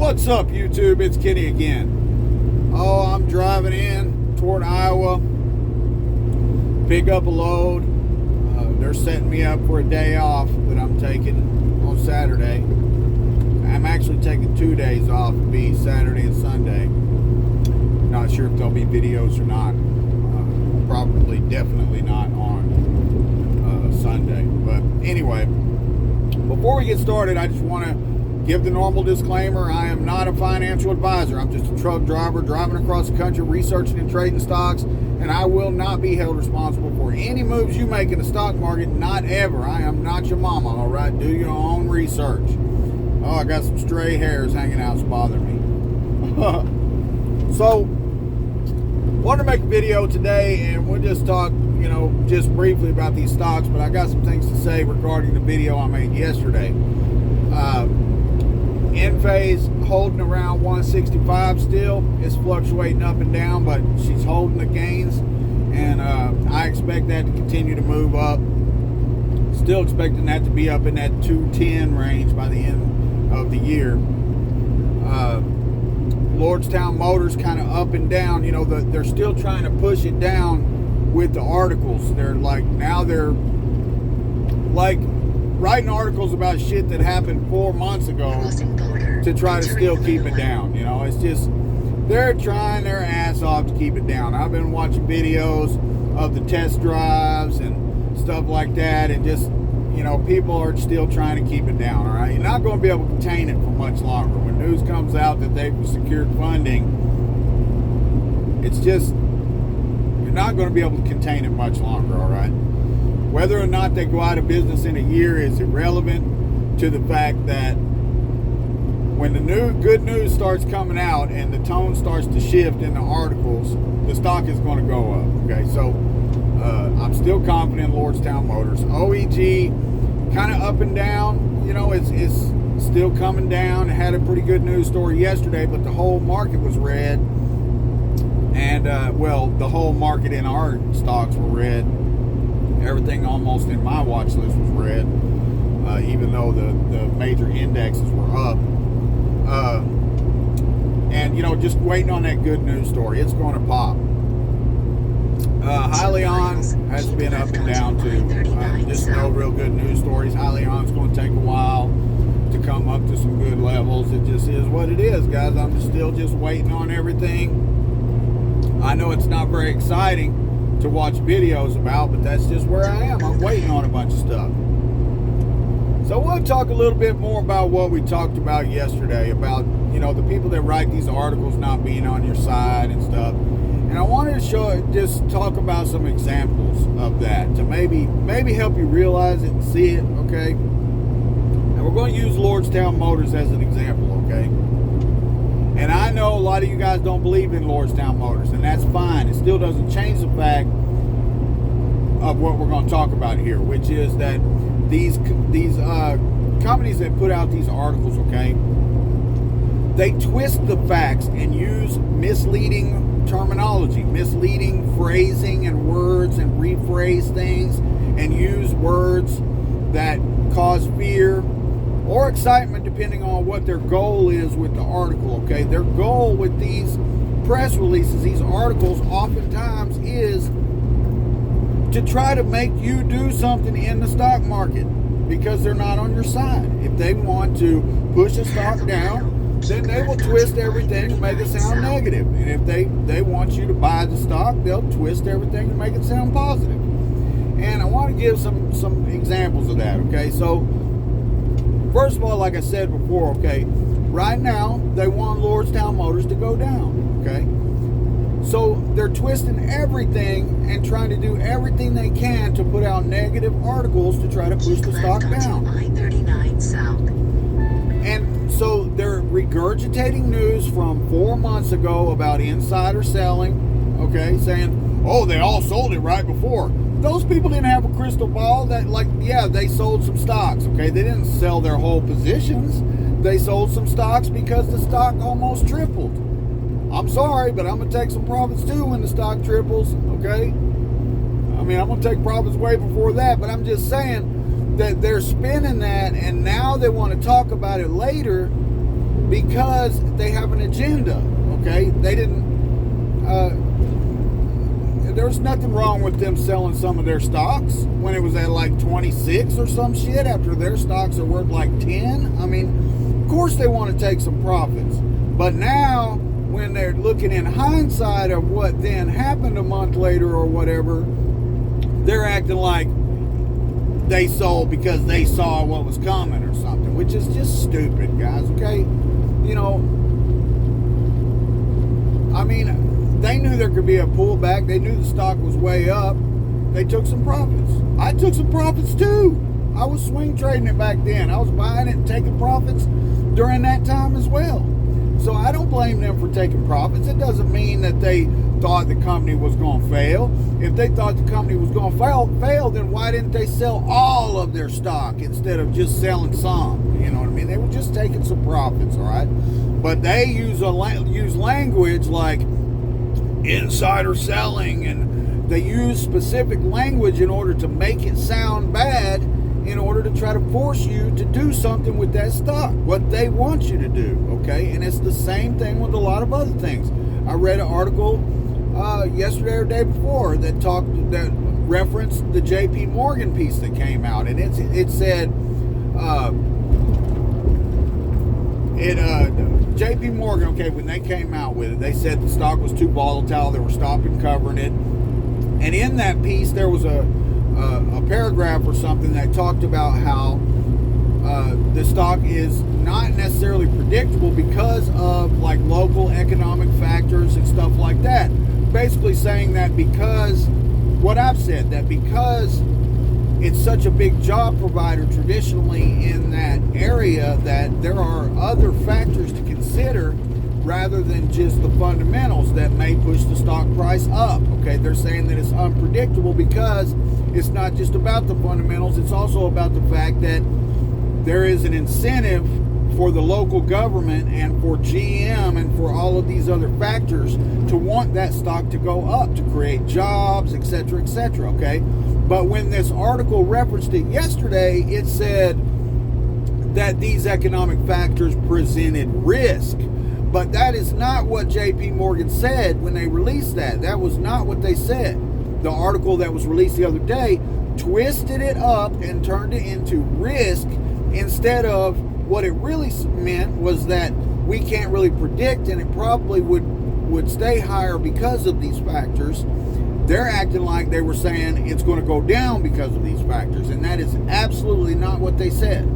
What's up, YouTube? It's Kenny again. Oh, I'm driving in toward Iowa. Pick up a load. They're setting me up for a day off that I'm taking on Saturday. I'm actually taking 2 days off. It'll be Saturday and Sunday. Not sure if there'll be videos or not. Probably, definitely not on Sunday. But anyway, before we get started, I just want to give the normal disclaimer. I am not a financial advisor. I'm just a truck driver driving across the country researching and trading stocks, and I will not be held responsible for any moves you make in the stock market, not ever. I am not your mama, all right? Do your own research. Oh, I got some stray hairs hanging out. It's bothering me. So, wanted to make a video today, and we'll just talk, just briefly about these stocks, but I got some things to say regarding the video I made yesterday. Enphase holding around 165 still. It's fluctuating up and down, but she's holding the gains, and I expect that to continue to move up. Still expecting that to be up in that 210 range by the end of the year. Lordstown Motors kind of up and down. They're still trying to push it down with the articles. They're writing articles about shit that happened 4 months ago to try to still keep it down. It's just, they're trying their ass off to keep it down. I've been watching videos of the test drives and stuff like that, and just, people are still trying to keep it down, all right? You're not going to be able to contain it for much longer. When news comes out that they've secured funding, it's just, you're not going to be able to contain it much longer, all right? Whether or not they go out of business in a year is irrelevant to the fact that when the good news starts coming out and the tone starts to shift in the articles, the stock is going to go up. Okay, so I'm still confident in Lordstown Motors. OEG kind of up and down. It's still coming down. It had a pretty good news story yesterday, but the whole market was red. And, the whole market in our stocks were red. Everything almost in my watch list was red, even though the major indexes were up. And, just waiting on that good news story. It's going to pop. Hyliion has been up and down too. Just no real good news stories. Hyliion's going to take a while to come up to some good levels. It just is what it is, guys. I'm still just waiting on everything. I know it's not very exciting to watch videos about, but that's just where I am. I'm waiting on a bunch of stuff. So I want to talk a little bit more about what we talked about yesterday, about the people that write these articles not being on your side and stuff. And I wanted to just talk about some examples of that to maybe help you realize it and see it, okay? And we're going to use Lordstown Motors as an example, okay? And I know a lot of you guys don't believe in Lordstown Motors, and that's fine. It still doesn't change the fact of what we're going to talk about here, which is that these companies that put out these articles, okay, they twist the facts and use misleading terminology, misleading phrasing and words, and rephrase things and use words that cause fear or excitement, depending on what their goal is with the article, okay? Their goal with these press releases, these articles, oftentimes is to try to make you do something in the stock market because they're not on your side. If they want to push a stock down, then they will twist everything to make it sound negative. And if they want you to buy the stock, they'll twist everything to make it sound positive. And I want to give some examples of that, okay? So, first of all, like I said before, okay, right now, they want Lordstown Motors to go down, okay? So they're twisting everything and trying to do everything they can to put out negative articles to try to push the stock down. I-39 South. And so they're regurgitating news from 4 months ago about insider selling, okay, saying, oh, they all sold it right before. Those people didn't have a crystal ball. They sold some stocks, okay? They didn't sell their whole positions. They sold some stocks because the stock almost tripled. I'm sorry, but I'm going to take some profits too when the stock triples, okay? I'm going to take profits way before that, but I'm just saying that they're spinning that, and now they want to talk about it later because they have an agenda. Okay, they didn't. There's nothing wrong with them selling some of their stocks when it was at like 26 or some shit after their stocks are worth like 10. I mean, of course they want to take some profits. But now, when they're looking in hindsight of what then happened a month later or whatever, they're acting like they sold because they saw what was coming or something, which is just stupid, guys, okay? You know, I mean, they knew there could be a pullback. They knew the stock was way up. They took some profits. I took some profits too. I was swing trading it back then. I was buying it and taking profits during that time as well. So I don't blame them for taking profits. It doesn't mean that they thought the company was going to fail. If they thought the company was going to fail, then why didn't they sell all of their stock instead of just selling some? You know what I mean? They were just taking some profits, all right? But they use language like insider selling, and they use specific language in order to make it sound bad, in order to try to force you to do something with that stock, what they want you to do, okay? And it's the same thing with a lot of other things. I read an article yesterday or day before that referenced the JP Morgan piece that came out, and it said JP Morgan, okay, when they came out with it, they said the stock was too volatile, they were stopping covering it. And in that piece, there was a paragraph or something that talked about how the stock is not necessarily predictable because of like local economic factors and stuff like that. Basically saying that because, what I've said, that because it's such a big job provider traditionally in that area, that there are other factors to consider rather than just the fundamentals that may push the stock price up. Okay, they're saying that it's unpredictable because it's not just about the fundamentals, it's also about the fact that there is an incentive for the local government and for GM and for all of these other factors to want that stock to go up, to create jobs, etc., etc., okay? But when this article referenced it yesterday, it said that these economic factors presented risk. But that is not what JP Morgan said when they released that. That was not what they said. The article that was released the other day twisted it up and turned it into risk, instead of what it really meant was that we can't really predict, and it probably would stay higher because of these factors. They're acting like they were saying it's going to go down because of these factors, and that is absolutely not what they said.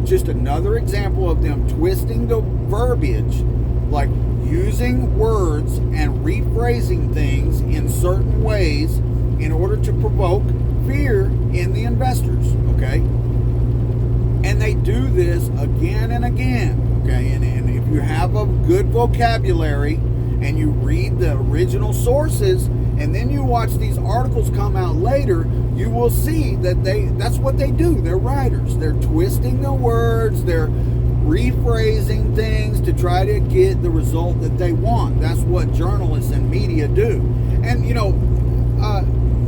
Just another example of them twisting the verbiage, like using words and rephrasing things in certain ways in order to provoke fear in the investors, okay? And they do this again and again, okay? And if you have a good vocabulary and you read the original sources and then you watch these articles come out later, you will see that that's what they do. They're writers. They're twisting the words. They're rephrasing things to try to get the result that they want. That's what journalists and media do. And,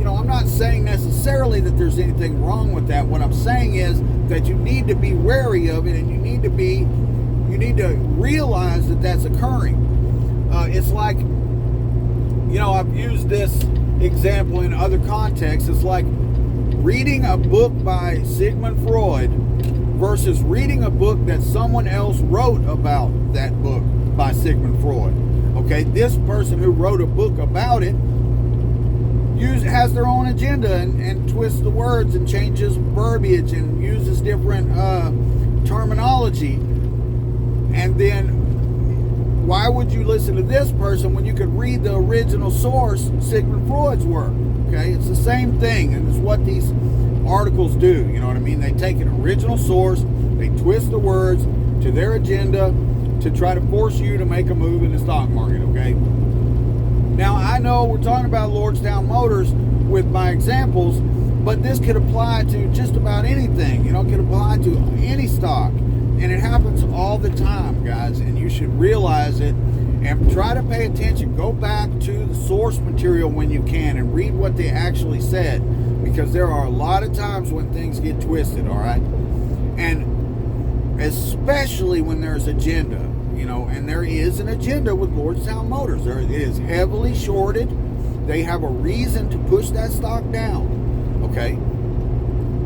I'm not saying necessarily that there's anything wrong with that. What I'm saying is that you need to be wary of it, and you need to realize that that's occurring. It's like, I've used this example in other contexts. It's like reading a book by Sigmund Freud versus reading a book that someone else wrote about that book by Sigmund Freud. Okay, this person who wrote a book about it has their own agenda and twists the words and changes verbiage and uses different terminology. And then why would you listen to this person when you could read the original source, Sigmund Freud's work? Okay, it's the same thing, and it's what these articles do. You know what I mean? They take an original source, they twist the words to their agenda to try to force you to make a move in the stock market, okay? Now, I know we're talking about Lordstown Motors with my examples, but this could apply to just about anything. It could apply to any stock. And it happens all the time, guys, and you should realize it and try to pay attention. Go back to the source material when you can and read what they actually said, because there are a lot of times when things get twisted, all right? And especially when there's agenda, you know, and there is an agenda with Lordstown Motors. It is heavily shorted. They have a reason to push that stock down. Okay?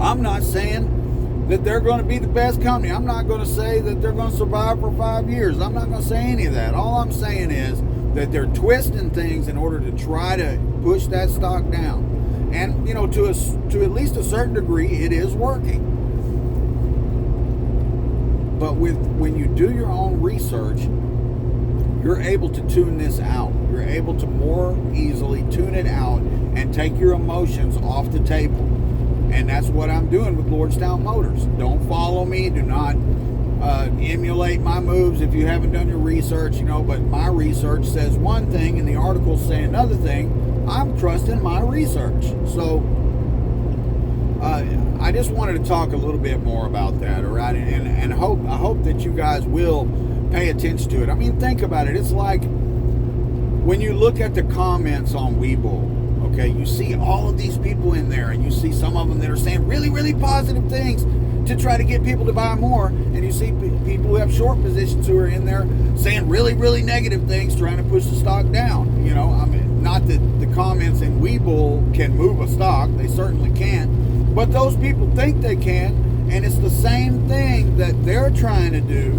I'm not saying that they're going to be the best company. I'm not going to say that they're going to survive for 5 years. I'm not going to say any of that. All I'm saying is that they're twisting things in order to try to push that stock down. And, you know, to at least a certain degree, it is working. But when you do your own research, you're able to tune this out. You're able to more easily tune it out and take your emotions off the table. And that's what I'm doing with Lordstown Motors. Don't follow me. Do not emulate my moves if you haven't done your research, you know, but my research says one thing and the articles say another thing. I'm trusting my research. So I just wanted to talk a little bit more about that, all right? And I hope that you guys will pay attention to it. I mean, think about it. It's like when you look at the comments on Webull, okay, you see all of these people in there, and you see some of them that are saying really, really positive things to try to get people to buy more, and you see people who have short positions who are in there saying really, really negative things, trying to push the stock down. You know, I mean, not that the comments in Webull can move a stock, they certainly can't, but those people think they can, and it's the same thing that they're trying to do.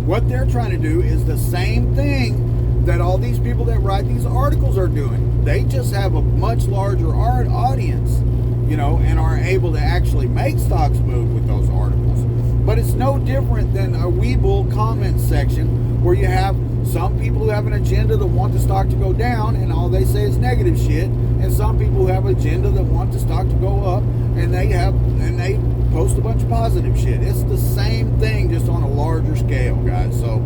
What they're trying to do is the same thing that all these people that write these articles are doing. They just have a much larger audience, you know, and are able to actually make stocks move with those articles. But it's no different than a Webull comment section where you have some people who have an agenda that want the stock to go down and all they say is negative shit, and some people who have an agenda that want the stock to go up and they post a bunch of positive shit. It's the same thing, just on a larger scale, guys. So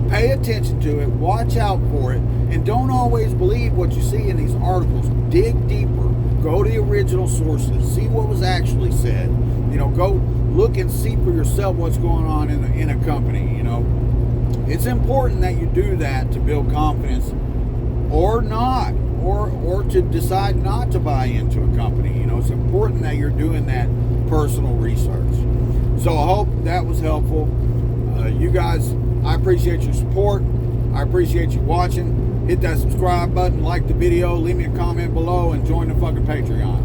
pay attention to it, watch out for it, and don't always believe what you see in these articles. Dig deeper. Go to the original sources. See what was actually said. You know, go look and see for yourself what's going on in a company. You know, it's important that you do that to build confidence, or not, or to decide not to buy into a company. You know, it's important that you're doing that personal research. So I hope that was helpful. You guys, I appreciate your support. I appreciate you watching. Hit that subscribe button, like the video, leave me a comment below, and join the fucking Patreon.